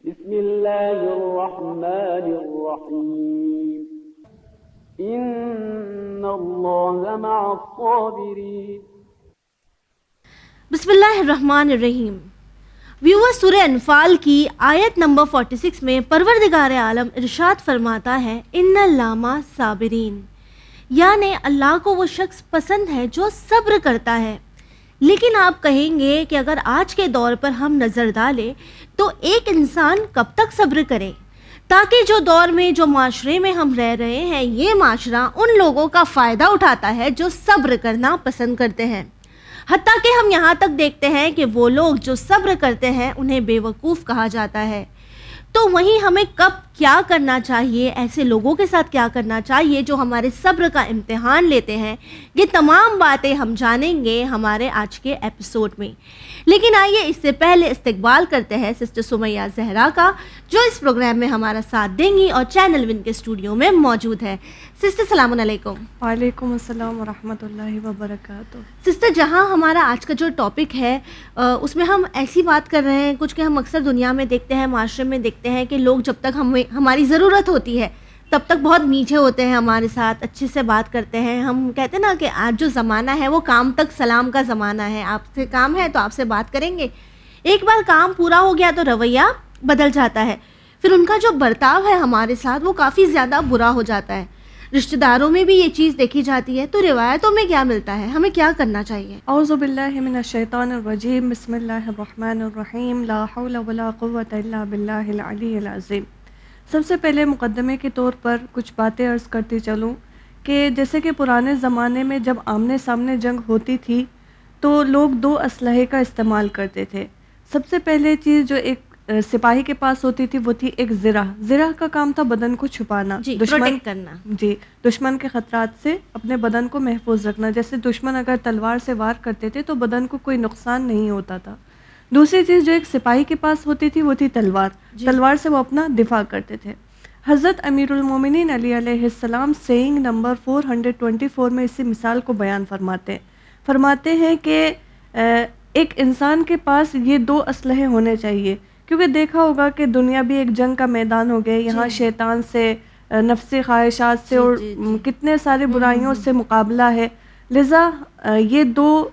بسم اللہ الرحمن الرحیم ان اللہ مع الصابرین. بسم اللہ الرحمن الرحیم. ویور سورہ انفال کی آیت نمبر 46 میں پروردگار عالم ارشاد فرماتا ہے ان اللہ مع صابرین، یعنی اللہ کو وہ شخص پسند ہے جو صبر کرتا ہے. لیکن آپ کہیں گے کہ اگر آج کے دور پر ہم نظر ڈالیں تو ایک انسان کب تک صبر کرے، تاکہ جو دور میں جو معاشرے میں ہم رہ رہے ہیں یہ معاشرہ ان لوگوں کا فائدہ اٹھاتا ہے جو صبر کرنا پسند کرتے ہیں. حتیٰ کہ ہم یہاں تک دیکھتے ہیں کہ وہ لوگ جو صبر کرتے ہیں انہیں بے وقوف کہا جاتا ہے. تو وہیں ہمیں کب کیا کرنا چاہیے، ایسے لوگوں کے ساتھ کیا کرنا چاہیے جو ہمارے صبر کا امتحان لیتے ہیں، یہ تمام باتیں ہم جانیں گے ہمارے آج کے ایپیسوڈ میں. لیکن آئیے اس سے پہلے استقبال کرتے ہیں سسٹر سمیہ زہرا کا، جو اس پروگرام میں ہمارا ساتھ دیں گی اور چینل ون کے اسٹوڈیو میں موجود ہے. سسٹر السلام علیکم. وعلیکم السلام ورحمۃ اللہ وبرکاتہ. سسٹر، جہاں ہمارا آج کا جو ٹاپک ہے اس میں ہم ایسی بات کر رہے ہیں کچھ کہ ہم اکثر دنیا میں دیکھتے ہیں، معاشرے میں دیکھتے ہیں کہ لوگ جب تک ہماری ضرورت ہوتی ہے تب تک بہت میٹھے ہوتے ہیں، ہمارے ساتھ اچھے سے بات کرتے ہیں. ہم کہتے ہیں نا کہ آج جو زمانہ ہے وہ کام تک سلام کا زمانہ ہے، آپ سے کام ہے تو آپ سے بات کریں گے. ایک بار کام پورا ہو گیا تو رویہ بدل جاتا ہے، پھر ان کا جو برتاؤ ہے ہمارے ساتھ وہ کافی زیادہ برا ہو جاتا ہے. رشتہ داروں میں بھی یہ چیز دیکھی جاتی ہے. تو روایتوں میں کیا ملتا ہے، ہمیں کیا کرنا چاہیے؟ اعوذ باللہ من الشیطان الرجیم، بسم اللہ الرحمن الرحیم، لا حول ولا قوۃ الا باللہ العلی العظیم. سب سے پہلے مقدمے کے طور پر کچھ باتیں عرض کرتی چلوں کہ جیسے کہ پرانے زمانے میں جب آمنے سامنے جنگ ہوتی تھی تو لوگ دو اسلحے کا استعمال کرتے تھے. سب سے پہلے چیز جو ایک سپاہی کے پاس ہوتی تھی وہ تھی ایک زرہ کا کام تھا بدن کو چھپانا، پروٹیکٹ کرنا، دشمن کے خطرات سے اپنے بدن کو محفوظ رکھنا. جیسے دشمن اگر تلوار سے وار کرتے تھے تو بدن کو کوئی نقصان نہیں ہوتا تھا. دوسری چیز جو ایک سپاہی کے پاس ہوتی تھی وہ تھی تلوار سے وہ اپنا دفاع کرتے تھے. حضرت امیر المومنین علی علیہ السلام سیئنگ نمبر 424 میں اسی مثال کو بیان فرماتے ہیں کہ ایک انسان کے پاس یہ دو اسلحے ہونے چاہیے، کیونکہ دیکھا ہوگا کہ دنیا بھی ایک جنگ کا میدان ہو گیا. یہاں شیطان سے، نفسی خواہشات سے اور کتنے سارے برائیوں سے مقابلہ ہے. لذا یہ دو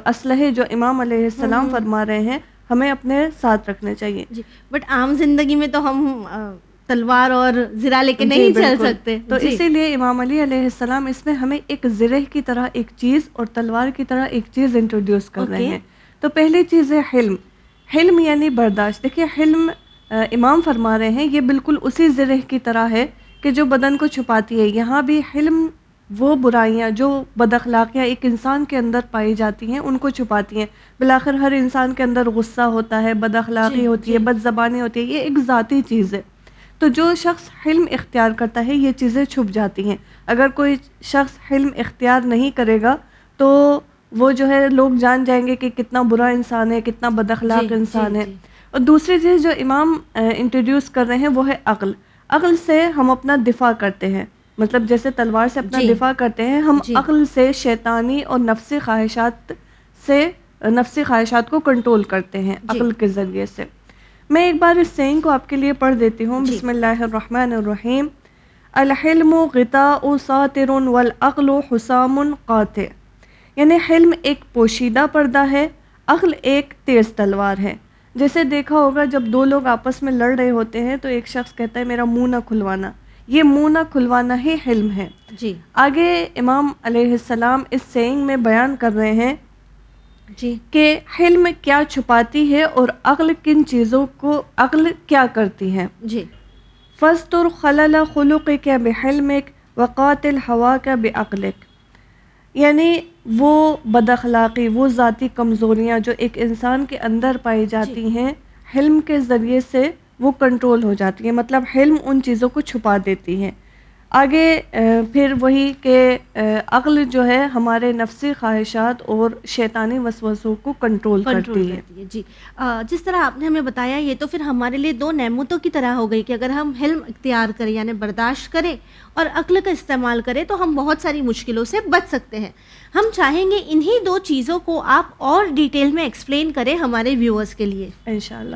اسلحے جو امام علیہ السلام فرما رہے ہیں ہمیں اپنے ساتھ رکھنے چاہیے. بٹ عام زندگی میں تو ہم تلوار اور زرہ لے کے نہیں چل سکتے، تو اسی لیے امام علی علیہ السلام اس میں ہمیں ایک زرہ کی طرح ایک چیز اور تلوار کی طرح ایک چیز انٹروڈیوس کر رہے ہیں. تو پہلی چیز ہے حلم یعنی برداشت. دیکھیے حلم امام فرما رہے ہیں یہ بالکل اسی زرہ کی طرح ہے کہ جو بدن کو چھپاتی ہے. یہاں بھی حلم وہ برائیاں جو بد اخلاقیاں ایک انسان کے اندر پائی جاتی ہیں ان کو چھپاتی ہیں. بالآخر ہر انسان کے اندر غصہ ہوتا ہے، بد اخلاقی ہوتی ہے، بد زبانی ہوتی ہے، یہ ایک ذاتی چیز ہے. تو جو شخص حلم اختیار کرتا ہے یہ چیزیں چھپ جاتی ہیں. اگر کوئی شخص حلم اختیار نہیں کرے گا تو وہ جو ہے لوگ جان جائیں گے کہ کتنا برا انسان ہے، کتنا بد اخلاق انسان ہے. اور دوسری چیز جو امام انٹروڈیوس کر رہے ہیں وہ ہے عقل سے ہم اپنا دفاع کرتے ہیں. مطلب جیسے تلوار سے اپنا دفاع کرتے ہیں، ہم عقل سے شیطانی اور نفسی خواہشات کو کنٹرول کرتے ہیں عقل کے ذریعے سے. میں ایک بار اس سینگ کو آپ کے لیے پڑھ دیتی ہوں. بسم اللہ الرحمن الرحیم. الحلم غطاء ساتر والعقل حسام قاطع. یعنی حلم ایک پوشیدہ پردہ ہے، عقل ایک تیز تلوار ہے. جیسے دیکھا ہوگا جب دو لوگ آپس میں لڑ رہے ہوتے ہیں تو ایک شخص کہتا ہے میرا منہ نہ کھلوانا، یہ منہ نہ کھلوانا ہی حلم ہے. آگے امام علیہ السلام اس سینگ میں بیان کر رہے ہیں کہ حلم کیا چھپاتی ہے اور عقل کن چیزوں کو عقل کیا کرتی ہے. فَاسْتُرْ خَلَلَ خُلُقِكَ بِحِلْمِكَ وَقَاتِلْ هَوَاكَ بِعَقْلِكَ. یعنی وہ بد اخلاقی، وہ ذاتی کمزوریاں جو ایک انسان کے اندر پائی جاتی ہیں حلم کے ذریعے سے وہ کنٹرول ہو جاتی ہیں. مطلب حلم ان چیزوں کو چھپا دیتی ہیں. آگے پھر وہی کہ عقل جو ہے ہمارے نفسی خواہشات اور شیطانی وسوسوں کو کنٹرول کرتی ہے. جس طرح آپ نے ہمیں بتایا یہ تو پھر ہمارے لیے دو نعمتوں کی طرح ہو گئی کہ اگر ہم حلم اختیار کریں یعنی برداشت کریں اور عقل کا استعمال کریں تو ہم بہت ساری مشکلوں سے بچ سکتے ہیں. ہم چاہیں گے انہی دو چیزوں کو آپ اور ڈیٹیل میں ایکسپلین کریں ہمارے ویورز کے لیے. انشاءاللہ.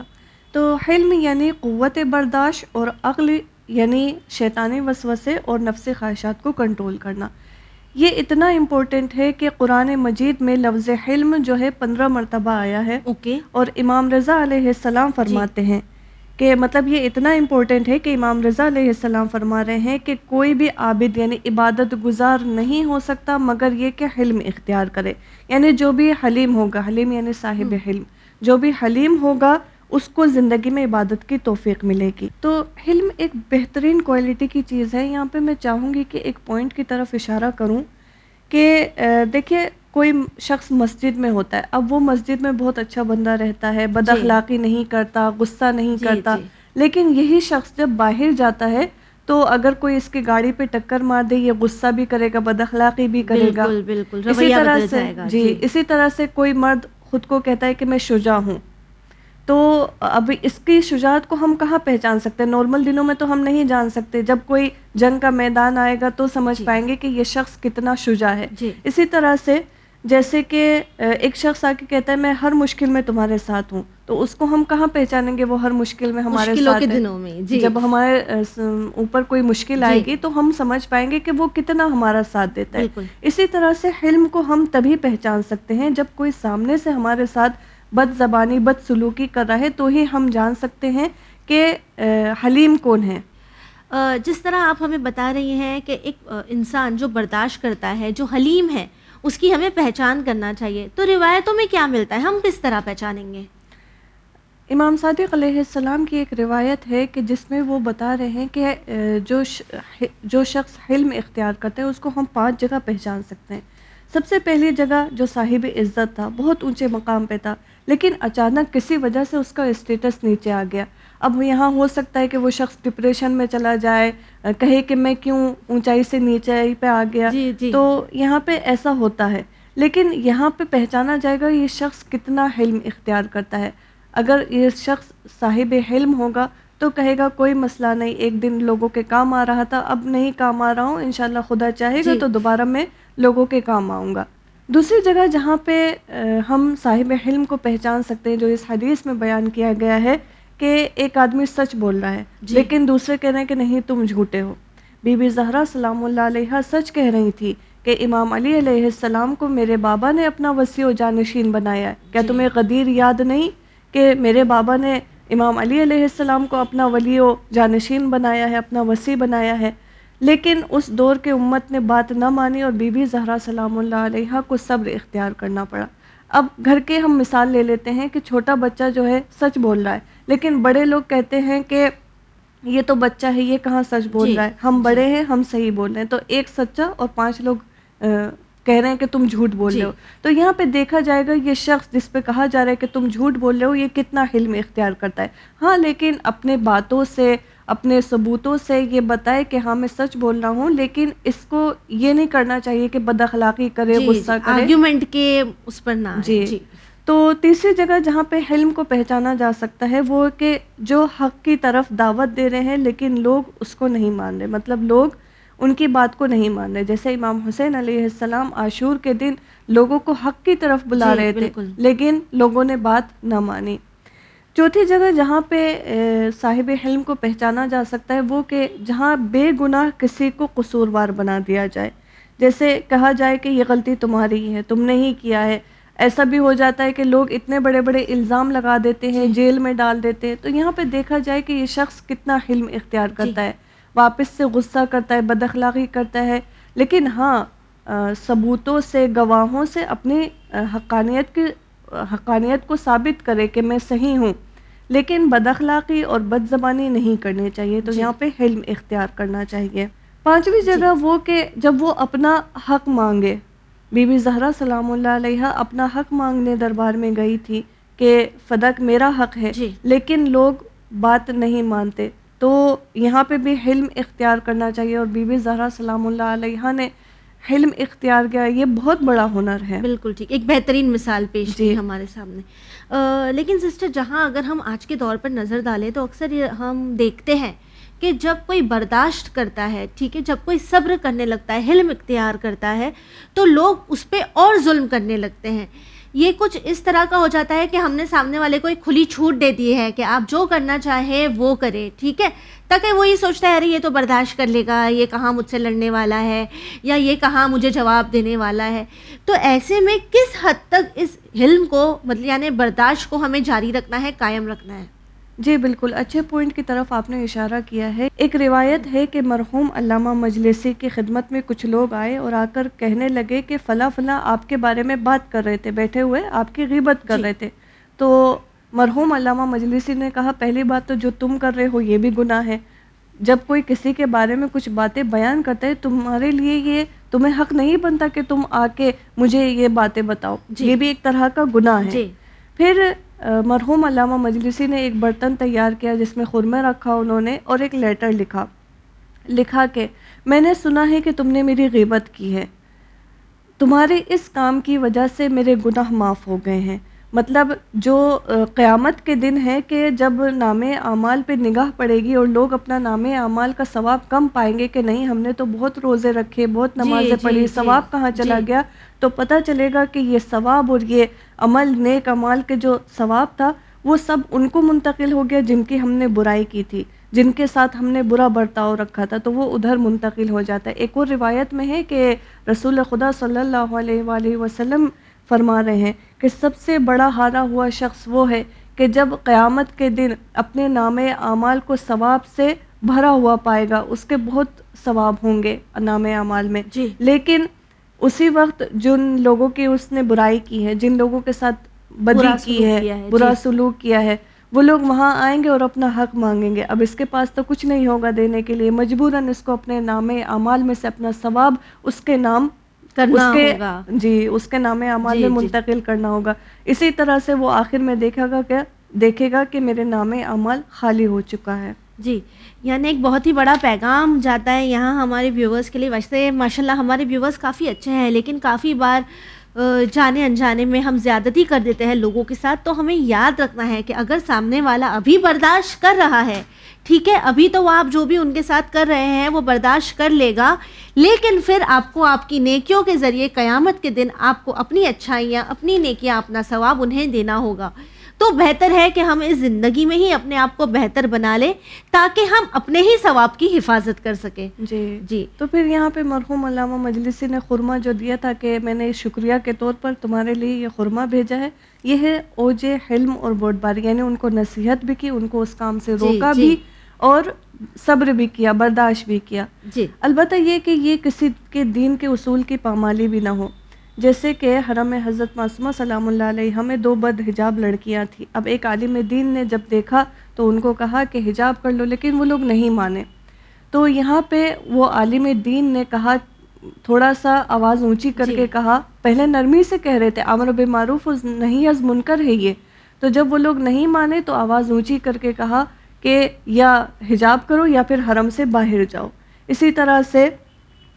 تو حلم یعنی قوت برداشت، اور عقل یعنی شیطانی وسوسے اور نفسی خواہشات کو کنٹرول کرنا. یہ اتنا امپورٹنٹ ہے کہ قرآن مجید میں لفظ حلم جو ہے 15 مرتبہ آیا ہے. اوکے. اور امام رضا علیہ السلام فرماتے ہیں کہ مطلب یہ اتنا امپورٹنٹ ہے کہ امام رضا علیہ السلام فرما رہے ہیں کہ کوئی بھی عابد یعنی عبادت گزار نہیں ہو سکتا مگر یہ کہ حلم اختیار کرے. یعنی جو بھی حلیم ہوگا، حلیم یعنی صاحب حلم، جو بھی حلیم ہوگا اس کو زندگی میں عبادت کی توفیق ملے گی. تو حلم ایک بہترین کوالٹی کی چیز ہے. یہاں پہ میں چاہوں گی کہ ایک پوائنٹ کی طرف اشارہ کروں کہ دیکھیے کوئی شخص مسجد میں ہوتا ہے، اب وہ مسجد میں بہت اچھا بندہ رہتا ہے، بد اخلاقی نہیں کرتا، غصہ نہیں کرتا، لیکن یہی شخص جب باہر جاتا ہے تو اگر کوئی اس کی گاڑی پہ ٹکر مار دے یہ غصہ بھی کرے گا، بد اخلاقی بھی کرے گا. بالکل اسی طرح سے اسی طرح سے کوئی مرد خود کو کہتا ہے کہ میں شجاع ہوں، تو اب اس کی شجاعت کو ہم کہاں پہچان سکتے ہیں؟ نارمل دنوں میں تو ہم نہیں جان سکتے، جب کوئی جنگ کا میدان آئے گا تو سمجھ پائیں گے کہ یہ شخص کتنا شجاع ہے. اسی طرح سے جیسے کہ ایک شخص آ کے کہتا ہے میں ہر مشکل میں تمہارے ساتھ ہوں، تو اس کو ہم کہاں پہچانیں گے وہ ہر مشکل میں ہمارے ساتھ ہے؟ جب ہمارے اوپر کوئی مشکل آئے گی تو ہم سمجھ پائیں گے کہ وہ کتنا ہمارا ساتھ دیتا ہے. اسی طرح سے حلم کو ہم تبھی پہچان سکتے ہیں جب کوئی سامنے سے ہمارے ساتھ بد زبانی بد سلوکی کر رہا ہے، تو ہی ہم جان سکتے ہیں کہ حلیم کون ہے. جس طرح آپ ہمیں بتا رہی ہیں کہ ایک انسان جو برداشت کرتا ہے، جو حلیم ہے، اس کی ہمیں پہچان کرنا چاہیے. تو روایتوں میں کیا ملتا ہے، ہم کس طرح پہچانیں گے؟ امام صادق علیہ السلام کی ایک روایت ہے کہ جس میں وہ بتا رہے ہیں کہ جو شخص حلم اختیار کرتا ہے اس کو ہم 5 جگہ پہچان سکتے ہیں. سب سے پہلی جگہ جو صاحب عزت تھا، بہت اونچے مقام پہ تھا، لیکن اچانک کسی وجہ سے اس کا اسٹیٹس نیچے آ گیا. اب یہاں ہو سکتا ہے کہ وہ شخص ڈپریشن میں چلا جائے، کہے کہ میں کیوں اونچائی سے نیچے پہ آ گیا. تو یہاں پہ ایسا ہوتا ہے، لیکن یہاں پہ پہچانا جائے گا یہ شخص کتنا حلم اختیار کرتا ہے. اگر یہ شخص صاحب حلم ہوگا تو کہے گا کوئی مسئلہ نہیں، ایک دن لوگوں کے کام آ رہا تھا، اب نہیں کام آ رہا ہوں، انشاءاللہ خدا چاہے گا تو دوبارہ میں لوگوں کے کام آؤں گا. دوسری جگہ جہاں پہ ہم صاحب حلم کو پہچان سکتے ہیں جو اس حدیث میں بیان کیا گیا ہے کہ ایک آدمی سچ بول رہا ہے لیکن دوسرے کہہ رہے ہیں کہ نہیں تم جھوٹے ہو. بی بی زہرا سلام اللہ علیہا سچ کہہ رہی تھی کہ امام علی علیہ السلام کو میرے بابا نے اپنا وصی و جانشین بنایا ہے. کیا تمہیں غدیر یاد نہیں کہ میرے بابا نے امام علی علیہ السلام کو اپنا ولی و جانشین بنایا ہے، اپنا وصی بنایا ہے؟ لیکن اس دور کے امت نے بات نہ مانی اور بی بی زہرا سلام اللہ علیہا کو صبر اختیار کرنا پڑا. اب گھر کے ہم مثال لے لیتے ہیں کہ چھوٹا بچہ جو ہے سچ بول رہا ہے، لیکن بڑے لوگ کہتے ہیں کہ یہ تو بچہ ہے، یہ کہاں سچ بول رہا ہے، ہم بڑے ہیں، ہم صحیح بول رہے ہیں. تو ایک سچا اور 5 لوگ کہہ رہے ہیں کہ تم جھوٹ بول رہے ہو. تو یہاں پہ دیکھا جائے گا یہ شخص جس پہ کہا جا رہا ہے کہ تم جھوٹ بول رہے ہو یہ کتنا حلم اختیار کرتا ہے. ہاں لیکن اپنے باتوں سے، اپنے ثبوتوں سے یہ بتائے کہ ہاں میں سچ بول رہا ہوں، لیکن اس کو یہ نہیں کرنا چاہیے کہ بد اخلاقی کرے، غصہ کرے، آرگیومنٹ کے اس پر نہ. تو تیسری جگہ جہاں پہ حلم کو پہچانا جا سکتا ہے وہ کہ جو حق کی طرف دعوت دے رہے ہیں لیکن لوگ اس کو نہیں مان رہے، مطلب لوگ ان کی بات کو نہیں مان رہے. جیسے امام حسین علیہ السلام عاشور کے دن لوگوں کو حق کی طرف بلا رہے تھے لیکن لوگوں نے بات نہ مانی. چوتھی جگہ جہاں پہ صاحب حلم کو پہچانا جا سکتا ہے وہ کہ جہاں بے گناہ کسی کو قصوروار بنا دیا جائے، جیسے کہا جائے کہ یہ غلطی تمہاری ہے، تم نے ہی کیا ہے. ایسا بھی ہو جاتا ہے کہ لوگ اتنے بڑے بڑے الزام لگا دیتے ہیں، جیل میں ڈال دیتے ہیں. تو یہاں پہ دیکھا جائے کہ یہ شخص کتنا حلم اختیار کرتا ہے، واپس سے غصہ کرتا ہے، بد اخلاقی کرتا ہے، لیکن ہاں ثبوتوں سے، گواہوں سے اپنی حقانیت کو ثابت کرے کہ میں صحیح ہوں، لیکن بد اخلاقی اور بد زبانی نہیں کرنی چاہیے. تو یہاں پہ حلم اختیار کرنا چاہیے. 5ویں جگہ وہ کہ جب وہ اپنا حق مانگے، بی بی زہرا سلام اللہ علیہا اپنا حق مانگنے دربار میں گئی تھی کہ فدق میرا حق ہے، لیکن لوگ بات نہیں مانتے. تو یہاں پہ بھی حلم اختیار کرنا چاہیے اور بی بی زہرا سلام اللہ علیہا نے حلم اختیار کیا. یہ بہت بڑا ہنر ہے. بالکل ٹھیک، ایک بہترین مثال پیش کی ہمارے سامنے. لیکن سسٹر جہاں اگر ہم آج کے دور پر نظر ڈالیں تو اکثر ہم دیکھتے ہیں کہ جب کوئی برداشت کرتا ہے، ٹھیک ہے، جب کوئی صبر کرنے لگتا ہے، حلم اختیار کرتا ہے، تو لوگ اس پہ اور ظلم کرنے لگتے ہیں. یہ کچھ اس طرح کا ہو جاتا ہے کہ ہم نے سامنے والے کو ایک کھلی چھوٹ دے دی ہے کہ آپ جو کرنا چاہے وہ کرے، ٹھیک ہے، تاکہ وہ یہ سوچتا ہے ارے یہ تو برداشت کر لے گا، یہ کہاں مجھ سے لڑنے والا ہے، یا یہ کہاں مجھے جواب دینے والا ہے. تو ایسے میں کس حد تک اس حلم کو مطلب یعنی برداشت کو ہمیں جاری رکھنا ہے، قائم رکھنا ہے؟ جی بالکل، اچھے پوائنٹ کی طرف آپ نے اشارہ کیا ہے. ایک روایت ہے کہ مرحوم علامہ مجلسی کی خدمت میں کچھ لوگ آئے اور آ کر کہنے لگے کہ فلاں فلاں آپ کے بارے میں بات کر رہے تھے، بیٹھے ہوئے آپ کی غیبت کر رہے تھے. تو مرحوم علامہ مجلسی نے کہا پہلی بات تو جو تم کر رہے ہو یہ بھی گناہ ہے. جب کوئی کسی کے بارے میں کچھ باتیں بیان کرتا ہے تمہارے لیے یہ تمہیں حق نہیں بنتا کہ تم آ کے مجھے یہ باتیں بتاؤ، یہ بھی ایک طرح کا گناہ ہے. پھر مرحوم علامہ مجلسی نے ایک برتن تیار کیا جس میں خرمہ رکھا انہوں نے، اور ایک لیٹر لکھا کہ میں نے سنا ہے کہ تم نے میری غیبت کی ہے، تمہارے اس کام کی وجہ سے میرے گناہ معاف ہو گئے ہیں. مطلب جو قیامت کے دن ہے کہ جب نام اعمال پہ نگاہ پڑے گی اور لوگ اپنا نام اعمال کا ثواب کم پائیں گے کہ نہیں ہم نے تو بہت روزے رکھے، بہت نمازیں پڑھی، ثواب کہاں چلا گیا، تو پتہ چلے گا کہ یہ ثواب اور یہ عمل نیک اعمال کے جو ثواب تھا وہ سب ان کو منتقل ہو گیا جن کی ہم نے برائی کی تھی، جن کے ساتھ ہم نے برا برتاؤ رکھا تھا، تو وہ ادھر منتقل ہو جاتا ہے. ایک اور روایت میں ہے کہ رسول خدا صلی اللہ علیہ وآلہ وسلم فرما رہے ہیں کہ سب سے بڑا ہارا ہوا شخص وہ ہے کہ جب قیامت کے دن اپنے نام اعمال کو ثواب سے بھرا ہوا پائے گا، اس کے بہت ثواب ہوں گے نام اعمال میں، لیکن اسی وقت جن لوگوں کی اس نے برائی کی ہے، جن لوگوں کے ساتھ بدی کی ہے، برا سلوک کیا ہے، وہ لوگ وہاں آئیں گے اور اپنا حق مانگیں گے. اب اس کے پاس تو کچھ نہیں ہوگا دینے کے لیے، مجبوراً اس کو اپنے نام اعمال میں سے اپنا ثواب اس کے نام کرنا ہوگا، اس کے نام اعمال میں منتقل کرنا ہوگا. اسی طرح سے وہ آخر میں دیکھے گا کہ میرے نام اعمال خالی ہو چکا ہے. جی، یعنی ایک بہت ہی بڑا پیغام جاتا ہے یہاں ہمارے ویورز کے لیے. ویسے ماشاءاللہ ہمارے ویورز کافی اچھے ہیں، لیکن کافی بار جانے انجانے میں ہم زیادتی کر دیتے ہیں لوگوں کے ساتھ. تو ہمیں یاد رکھنا ہے کہ اگر سامنے والا ابھی برداشت کر رہا ہے، ٹھیک ہے، ابھی تو وہ آپ جو بھی ان کے ساتھ کر رہے ہیں وہ برداشت کر لے گا، لیکن پھر آپ کو آپ کی نیکیوں کے ذریعے قیامت کے دن آپ کو اپنی اچھائیاں، اپنی نیکیاں، اپنا ثواب انہیں دینا ہوگا. تو بہتر ہے کہ ہم اس زندگی میں ہی اپنے آپ کو بہتر بنا لیں تاکہ ہم اپنے ہی ثواب کی حفاظت کر سکیں. جی تو پھر یہاں پہ مرحوم علامہ مجلسی نے خرمہ جو دیا تھا کہ میں نے شکریہ کے طور پر تمہارے لیے یہ خرمہ بھیجا ہے، یہ ہے اوج حلم اور بردباری. یعنی ان کو نصیحت بھی کی، ان کو اس کام سے روکا بھی، اور صبر بھی کیا، برداشت بھی کیا. البتہ یہ کہ یہ کسی کے دین کے اصول کی پامالی بھی نہ ہو. جیسے کہ حرم حضرت معصومہ سلام اللہ علیہ ہمیں 2 بد حجاب لڑکیاں تھیں. اب ایک عالم دین نے جب دیکھا تو ان کو کہا کہ حجاب کر لو، لیکن وہ لوگ نہیں مانے. تو یہاں پہ وہ عالم دین نے کہا، تھوڑا سا آواز اونچی کر کے کہا، پہلے نرمی سے کہہ رہے تھے امر بالمعروف و نہی از منکر ہے یہ، تو جب وہ لوگ نہیں مانے تو آواز اونچی کر کے کہا کہ یا حجاب کرو یا پھر حرم سے باہر جاؤ. اسی طرح سے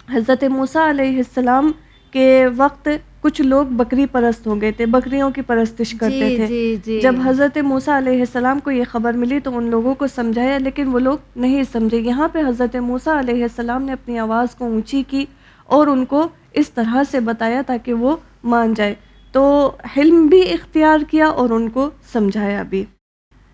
حضرت موسیٰ علیہ السلام کے وقت کچھ لوگ بکری پرست ہو گئے تھے، بکریوں کی پرستش کرتے تھے. جب حضرت موسیٰ علیہ السلام کو یہ خبر ملی تو ان لوگوں کو سمجھایا، لیکن وہ لوگ نہیں سمجھے. یہاں پہ حضرت موسیٰ علیہ السلام نے اپنی آواز کو اونچی کی اور ان کو اس طرح سے بتایا تاکہ وہ مان جائے. تو حلم بھی اختیار کیا اور ان کو سمجھایا بھی.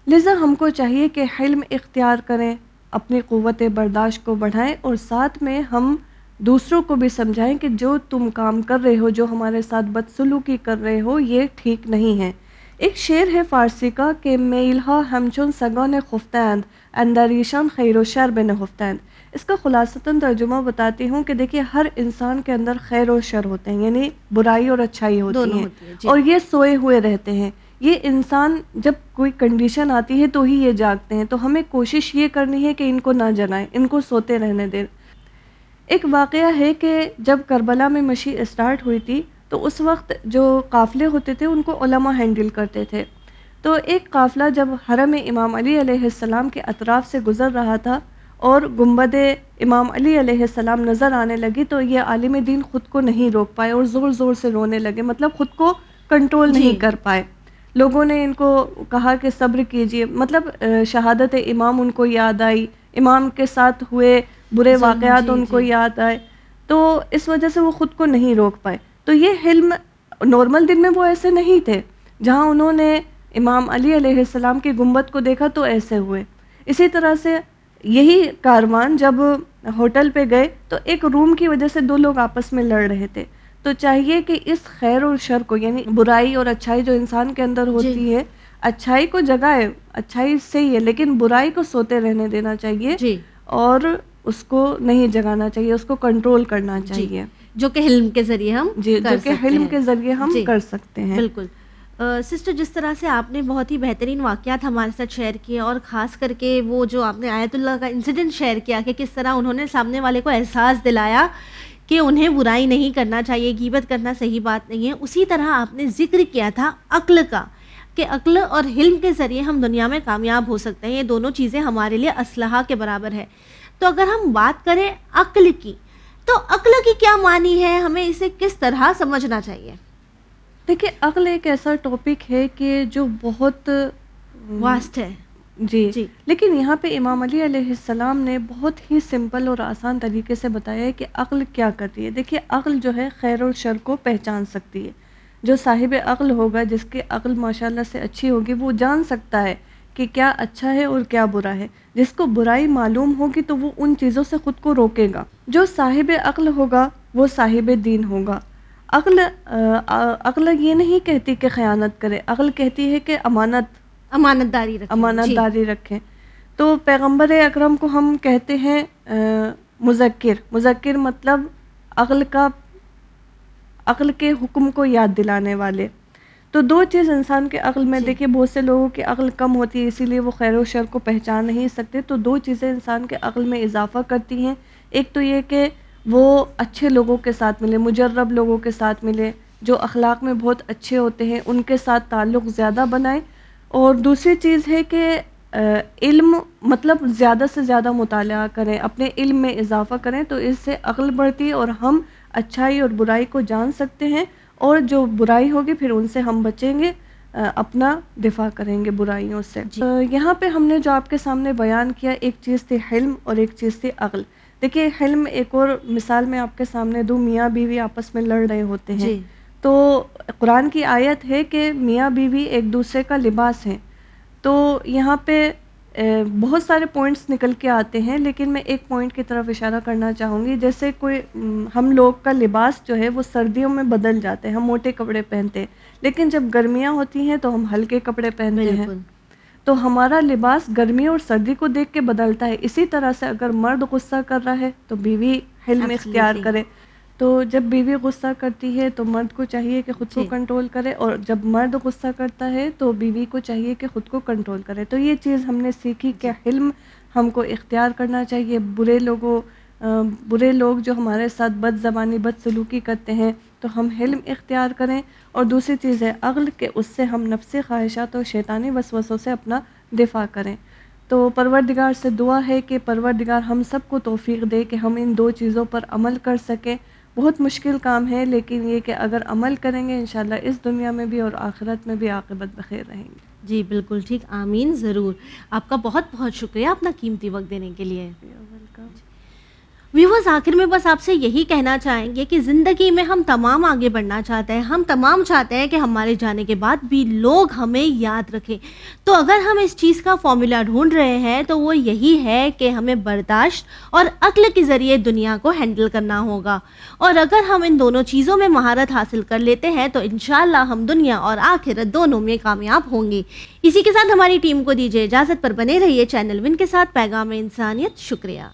لذا ہم کو چاہیے کہ حلم اختیار کریں، اپنی قوت برداشت کو بڑھائیں، اور ساتھ میں ہم دوسروں کو بھی سمجھائیں کہ جو تم کام کر رہے ہو، جو ہمارے ساتھ بدسلوکی کر رہے ہو، یہ ٹھیک نہیں ہے. ایک شعر ہے فارسی کا کہ میلہا ہمچون سگان خفتند اندریشان خیر و شر بن خفتند. اس کا خلاصتاً ترجمہ بتاتی ہوں کہ دیکھیے ہر انسان کے اندر خیر و شر ہوتے ہیں، یعنی برائی اور اچھائی ہوتی ہیں، اور یہ سوئے ہوئے رہتے ہیں. یہ انسان جب کوئی کنڈیشن آتی ہے تو ہی یہ جاگتے ہیں. تو ہمیں کوشش یہ کرنی ہے کہ ان کو نہ جلائیں، ان کو سوتے رہنے دیں. ایک واقعہ ہے کہ جب کربلا میں مشی اسٹارٹ ہوئی تھی تو اس وقت جو قافلے ہوتے تھے ان کو علماء ہینڈل کرتے تھے. تو ایک قافلہ جب حرم امام علی علیہ السلام کے اطراف سے گزر رہا تھا اور گنبد امام علی علیہ السلام نظر آنے لگی تو یہ عالم دین خود کو نہیں روک پائے اور زور زور سے رونے لگے. مطلب خود کو کنٹرول نہیں کر پائے. لوگوں نے ان کو کہا کہ صبر کیجئے. مطلب شہادت امام ان کو یاد آئی، امام کے ساتھ ہوئے برے واقعات ان کو یاد آئے، تو اس وجہ سے وہ خود کو نہیں روک پائے. تو یہ حلم نارمل دن میں وہ ایسے نہیں تھے. جہاں انہوں نے امام علی علیہ السلام کی گنبد کو دیکھا تو ایسے ہوئے. اسی طرح سے یہی کاروان جب ہوٹل پہ گئے تو ایک روم کی وجہ سے 2 لوگ آپس میں لڑ رہے تھے. تو چاہیے کہ اس خیر اور شر کو، یعنی برائی اور اچھائی جو انسان کے اندر ہوتی ہے، اچھائی کو جگائے، اچھائی صحیح ہے، لیکن برائی کو سوتے رہنے دینا چاہیے اور اس کو نہیں جگانا چاہیے، اس کو کنٹرول کرنا چاہیے، جو کہ حلم کے ذریعے ہم جو کہ حلم کے ذریعے ہم کر سکتے ہیں. بالکل. سسٹر، جس طرح سے آپ نے بہت ہی بہترین واقعات ہمارے ساتھ شیئر کیے، اور خاص کر کے وہ جو آپ نے آیت اللہ کا انسیڈنٹ شیئر کیا کہ کس طرح انہوں نے سامنے والے کو احساس دلایا کہ انہیں برائی نہیں کرنا چاہیے، غیبت کرنا صحیح بات نہیں ہے، اسی طرح آپ نے ذکر کیا تھا عقل کا، کہ عقل اور حلم کے ذریعے ہم دنیا میں کامیاب ہو سکتے ہیں. یہ دونوں چیزیں ہمارے لیے اسلحہ کے برابر ہے. تو اگر ہم بات کریں عقل کی، تو عقل کی کیا معنی ہے، ہمیں اسے کس طرح سمجھنا چاہیے؟ دیکھیے، عقل ایک ایسا ٹاپک ہے کہ جو بہت واسٹ ہے. جی، لیکن یہاں پہ امام علی علیہ السلام نے بہت ہی سمپل اور آسان طریقے سے بتایا ہے کہ عقل کیا کرتی ہے. دیکھیے، عقل جو ہے خیر اور شر کو پہچان سکتی ہے. جو صاحب عقل ہوگا، جس کی عقل ماشاءاللہ سے اچھی ہوگی، وہ جان سکتا ہے کہ کیا اچھا ہے اور کیا برا ہے. جس کو برائی معلوم ہوگی تو وہ ان چیزوں سے خود کو روکے گا. جو صاحب عقل ہوگا وہ صاحب دین ہوگا. عقل یہ نہیں کہتی کہ خیانت کرے، عقل کہتی ہے کہ امانت داری رکھیں. تو پیغمبر اکرم کو ہم کہتے ہیں مذکر مطلب عقل کے حکم کو یاد دلانے والے. تو 2 چیز انسان کے عقل میں، دیکھیے بہت سے لوگوں کی عقل کم ہوتی ہے، اسی لیے وہ خیر و شر کو پہچان نہیں سکتے. تو 2 چیزیں انسان کے عقل میں اضافہ کرتی ہیں. ایک تو یہ کہ وہ اچھے لوگوں کے ساتھ ملے، مجرب لوگوں کے ساتھ ملے، جو اخلاق میں بہت اچھے ہوتے ہیں، ان کے ساتھ تعلق زیادہ بنائیں. اور دوسری چیز ہے کہ علم مطلب زیادہ سے زیادہ مطالعہ کریں، اپنے علم میں اضافہ کریں، تو اس سے عقل بڑھتی ہے اور ہم اچھائی اور برائی کو جان سکتے ہیں. اور جو برائی ہوگی پھر ان سے ہم بچیں گے، اپنا دفاع کریں گے برائیوں سے. یہاں پہ ہم نے جو آپ کے سامنے بیان کیا، ایک چیز تھی حلم اور ایک چیز تھی عقل. دیکھیے، حلم ایک اور مثال میں آپ کے سامنے دوں. میاں بیوی آپس میں لڑ رہے ہوتے ہیں، تو قرآن کی آیت ہے کہ میاں بیوی ایک دوسرے کا لباس ہیں. تو یہاں پہ بہت سارے پوائنٹس نکل کے آتے ہیں، لیکن میں ایک پوائنٹ کی طرف اشارہ کرنا چاہوں گی. جیسے کوئی ہم لوگ کا لباس جو ہے وہ سردیوں میں بدل جاتے ہیں، ہم موٹے کپڑے پہنتے ہیں، لیکن جب گرمیاں ہوتی ہیں تو ہم ہلکے کپڑے پہنتے ہیں. تو ہمارا لباس گرمی اور سردی کو دیکھ کے بدلتا ہے. اسی طرح سے اگر مرد غصہ کر رہا ہے تو بیوی حلم اختیار کرے. تو جب بیوی غصہ کرتی ہے تو مرد کو چاہیے کہ خود کو کنٹرول کرے، اور جب مرد غصہ کرتا ہے تو بیوی کو چاہیے کہ خود کو کنٹرول کرے. تو یہ چیز ہم نے سیکھی کہ حلم ہم کو اختیار کرنا چاہیے. برے لوگ جو ہمارے ساتھ بد زبانی بد سلوکی کرتے ہیں تو ہم حلم اختیار کریں. اور دوسری چیز ہے عقل، کہ اس سے ہم نفسی خواہشات اور شیطانی وسوسوں سے اپنا دفاع کریں. تو پروردگار سے دعا ہے کہ پروردگار ہم سب کو توفیق دے کہ ہم ان 2 چیزوں پر عمل کر سکیں. بہت مشکل کام ہے، لیکن یہ کہ اگر عمل کریں گے انشاءاللہ اس دنیا میں بھی اور آخرت میں بھی عاقبت بخیر رہیں گی. جی بالکل ٹھیک، آمین. ضرور. آپ کا بہت بہت شکریہ اپنا قیمتی وقت دینے کے لیے. ویورز، آخر میں بس آپ سے یہی کہنا چاہیں گے کہ زندگی میں ہم تمام آگے بڑھنا چاہتے ہیں، ہم تمام چاہتے ہیں کہ ہمارے جانے کے بعد بھی لوگ ہمیں یاد رکھیں. تو اگر ہم اس چیز کا فارمولا ڈھونڈ رہے ہیں تو وہ یہی ہے کہ ہمیں برداشت اور عقل کے ذریعے دنیا کو ہینڈل کرنا ہوگا. اور اگر ہم ان دونوں چیزوں میں مہارت حاصل کر لیتے ہیں تو انشاءاللہ ہم دنیا اور آخرت دونوں میں کامیاب ہوں گے. اسی کے ساتھ ہماری ٹیم کو دیجیے اجازت، پر بنے رہیے چینل ون کے ساتھ پیغام انسانیت. شکریہ.